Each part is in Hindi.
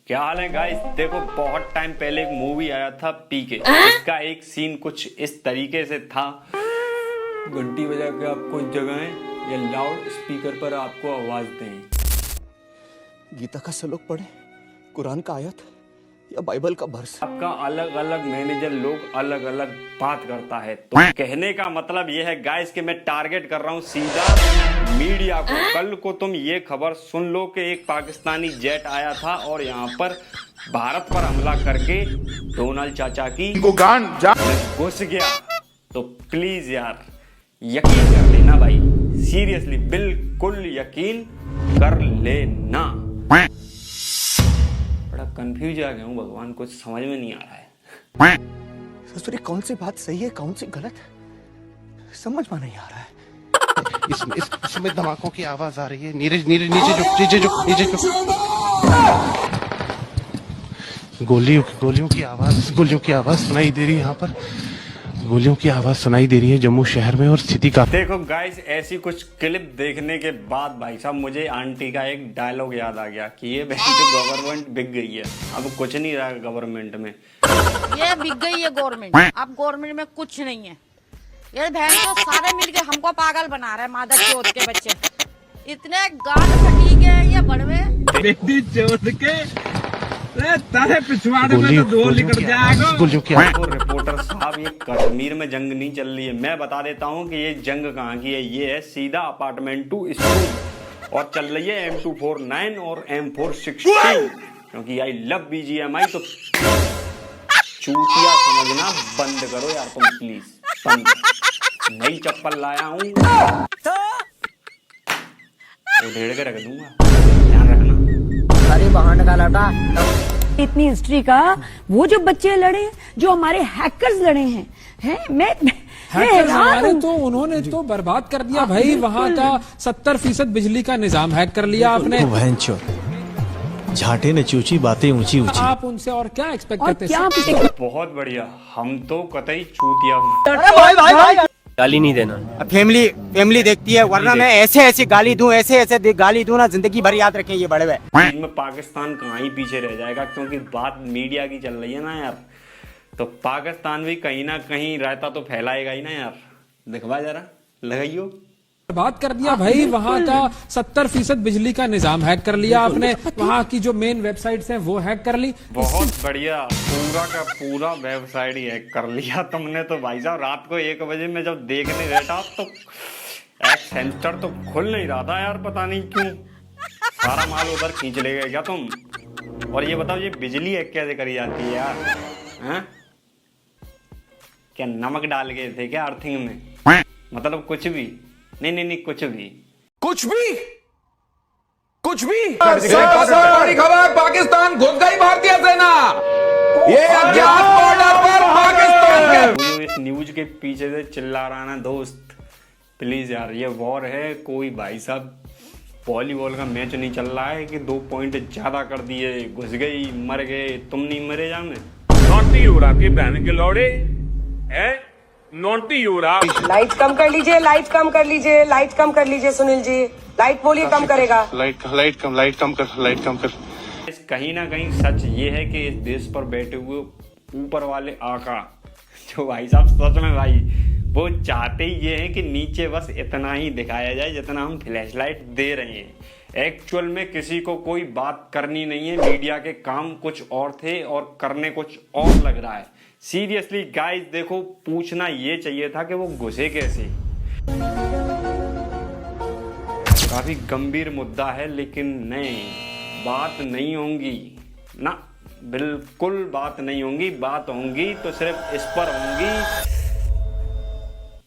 क्या हाल है गाइस। देखो बहुत टाइम पहले एक मूवी आया था पीके। इसका एक सीन कुछ इस तरीके से था। घंटी बजा के आपको जगाएं या लाउड स्पीकर पर आपको आवाज दें। गीता का श्लोक पढ़े, कुरान का आयत या बाइबल का वर्स। आपका अलग अलग मैनेजर लोग अलग अलग बात करता है। तो कहने का मतलब ये है गाइस कि मैं टारगेट कर रहा हूँ सीधा मीडिया को। कल को तुम ये खबर सुन लो कि एक पाकिस्तानी जेट आया था और यहाँ पर भारत पर हमला करके डोनाल्ड चाचा की घुस गया। तो प्लीज यार यकीन कर लेना भाई, सीरियसली बिल्कुल यकीन कर लेना। बड़ा कंफ्यूज आ गया हूँ भगवान, कुछ समझ में नहीं आ रहा है। ससुरी कौन सी बात सही है कौन सी गलत, समझ में नहीं आ रहा है। इसमें धमाकों की आवाज आ रही है। नीरज नीरज नीचे झुक। गोलियों की आवाज सुनाई दे रही है। यहाँ पर गोलियों की आवाज सुनाई दे रही है जम्मू शहर में और स्थिति का। देखो गाइस ऐसी कुछ क्लिप देखने के बाद भाई साहब मुझे आंटी का एक डायलॉग याद आ गया कि ये गवर्नमेंट बिक गई है, अब कुछ नहीं रहा गवर्नमेंट में। ये बिक गई है गवर्नमेंट, अब गवर्नमेंट में कुछ नहीं है। ये बहन तो सारे मिलके हमको पागल बना रहे हैं, मादक चौथ के बच्चे इतने गांड फटीक है ये बड़वे बेटी चौथ के तारे पिछवाड़े में तो दो निकल जाएगा। रिपोर्टर साहब ये कश्मीर में जंग नहीं चल रही है, मैं बता देता हूँ कि ये जंग कहाँ की है। ये है सीधा अपार्टमेंट टू स्कूल और चल रही है M249 और M416 क्योंकि आई लव BGMI। तो चूतिया समझना बंद करो यार तुम प्लीज, बंद। नई चप्पल लाया हूँ तो ढेड़ के रख दूंगा, ध्यान रखना। अरे बहान का लटा इतनी हिस्ट्री का वो जो बच्चे लड़े, जो हमारे हैकर्स लड़े हैं मैं हमारे तो उन्होंने तो बर्बाद कर दिया भाई। वहाँ का 70% बिजली का निजाम हैक कर लिया आपने। झाटे ने चूची बातें ऊंची ऊंची। आप उनसे और क्या एक्सपेक्ट करते हैं? बहुत बढ़िया, हम तो कतई चूतिया। गाली नहीं देना। फैमिली देखती है, वरना मैं ऐसे गाली दूं ना जिंदगी भर याद रखें ये बड़े भाई। में पाकिस्तान कहाँ ही पीछे रह जाएगा क्योंकि बात मीडिया की चल रही है ना यार। तो पाकिस्तान भी कहीं ना कहीं रायता तो फैलाएगा ही ना यार। दिखवा जरा, लगाइयो। बर्बाद कर दिया भाई। वहाँ का 70% बिजली का निजाम हैक कर लिया आपने। वहाँ की जो मेन वेबसाइट्स हैं वो हैक कर ली। बहुत बढ़िया, पूरा का पूरा वेबसाइट ही हैक कर लिया तुमने तो भाई साहब। रात को 1 बजे में जब देखने बैठा तो एक सेंसर तो खुल नहीं रहा था यार, पता नहीं क्यों। सारा माल उधर खींच ले गए क्या तुम? और ये बताओ ये बिजली हैक कैसे करी जाती है यार? हैं? क्या नमक डाल गए थे क्या अर्थिंग में? मतलब कुछ भी नहीं कुछ भी बड़ी खबर, पाकिस्तान घुस गई भारतीय सेना। ये अज्ञात बॉर्डर पर पाकिस्तान के। इस न्यूज के पीछे से चिल्ला रहा ना दोस्त, प्लीज यार ये वॉर है। कोई भाई साहब वॉलीबॉल का मैच नहीं चल रहा है कि 2 पॉइंट ज्यादा कर दिए, घुस गई, मर गए। तुम नहीं मरे जा में नोटी हो रहा की बहन के लौड़े है, नोटी हो रहा। लाइट कम कर लीजिए, लाइट कम कर लीजिए सुनील जी, लाइट बोलिए कम करेगा। लाइट कम कर। कहीं ना कहीं सच ये है कि इस देश पर बैठे हुए ऊपर वाले आका जो भाई साहब सच में भाई वो चाहते ही ये है कि नीचे बस इतना ही दिखाया जाए जितना हम फ्लैशलाइट दे रहे हैं। एक्चुअल में किसी को कोई बात करनी नहीं है। मीडिया के काम कुछ और थे और करने कुछ और लग रहा है। सीरियसली गाइस देखो, पूछना ये चाहिए था कि वो घुसे कैसे। काफी गंभीर मुद्दा है लेकिन नहीं, बात नहीं होंगी ना, बिल्कुल बात नहीं होंगी। बात होंगी तो सिर्फ इस पर होंगी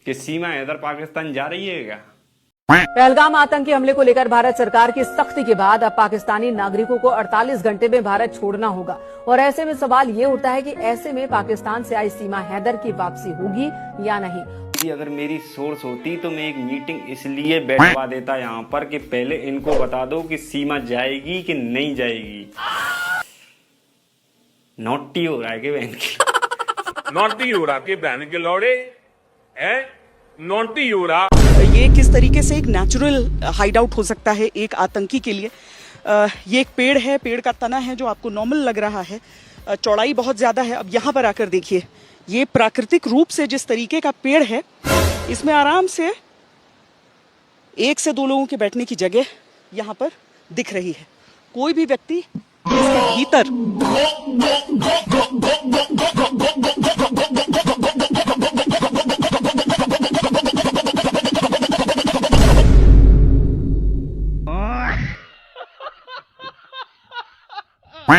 कि सीमा हैदर पाकिस्तान जा रही है क्या? पहलगाम आतंकी हमले को लेकर भारत सरकार की सख्ती के बाद अब पाकिस्तानी नागरिकों को 48 घंटे में भारत छोड़ना होगा। और ऐसे में सवाल ये उठता है कि ऐसे में पाकिस्तान से आई सीमा हैदर की वापसी होगी या नहीं। अगर मेरी सोर्स होती तो मैं एक मीटिंग इसलिए बैठवा देता यहाँ पर कि पहले इनको बता दो कि सीमा जाएगी कि नहीं जाएगी। नोटी हो रहा है कि बहन की नोटी हो रहा की बहन के लौड़े है, नोटी हो रहा। ये किस तरीके से एक नेचुरल हाइड आउट हो सकता है एक आतंकी के लिए, ये एक पेड़ है, पेड़ का तना है जो आपको नॉर्मल लग रहा है, चौड़ाई बहुत ज़्यादा है। अब यहाँ पर आकर देखिए, ये प्राकृतिक रूप से जिस तरीके का पेड़ है, इसमें आराम से 1 से 2 लोगों के बैठने की जगह यहाँ पर दिख रही है। कोई भी व्यक्ति इसके भीतर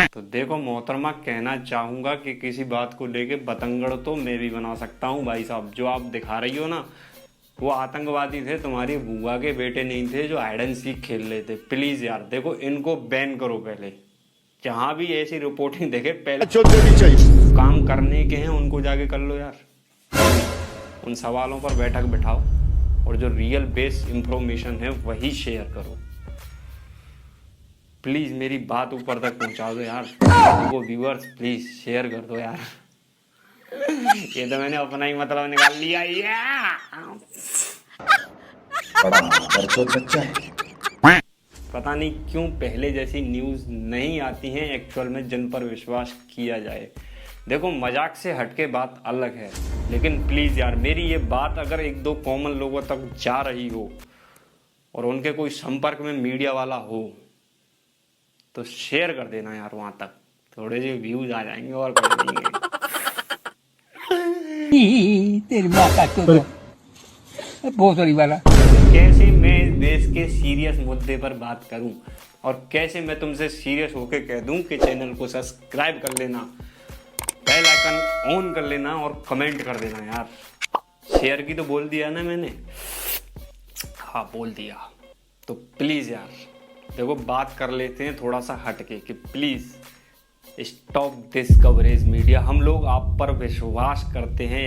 तो देखो मोहतरमा, कहना चाहूंगा कि किसी बात को लेके बतंगड़ तो मैं भी बना सकता हूँ भाई साहब। जो आप दिखा रही हो ना, वो आतंकवादी थे, तुम्हारी बुआ के बेटे नहीं थे जो हाइड एंड सीक खेल रहे थे। प्लीज यार देखो, इनको बैन करो पहले। जहां भी ऐसी रिपोर्टिंग देखे, पहले काम करने के हैं उनको जाके कर लो यार। उन सवालों पर बैठक बिठाओ और जो रियल बेस इंफॉर्मेशन है वही शेयर करो। प्लीज मेरी बात ऊपर तक पहुंचा दो यार। वो व्यूअर्स प्लीज शेयर कर दो यार। ये तो मैंने अपना ही मतलब निकाल लिया। पता नहीं क्यों पहले जैसी न्यूज नहीं आती हैं एक्चुअल में जिन पर विश्वास किया जाए। देखो मजाक से हटके बात अलग है, लेकिन प्लीज यार मेरी ये बात अगर 1-2 कॉमन लोगों तक जा रही हो और उनके कोई संपर्क में मीडिया वाला हो तो शेयर कर देना यार वहां तक। थोड़े से व्यूज आ जाएंगे और कर देंगे। तेरी माता को बहुत बड़ी वाला। कैसे मैं इस देश के सीरियस मुद्दे पर बात करूं और कैसे मैं तुमसे सीरियस होके कह दूं कि चैनल को सब्सक्राइब कर लेना, बेल आइकन ऑन कर लेना और कमेंट कर देना यार। शेयर की तो बोल दिया ना मैंने, हाँ बोल दिया। तो प्लीज यार देखो बात कर लेते हैं थोड़ा सा हटके कि please stop this coverage media. हम लोग आप पर विश्वास करते हैं।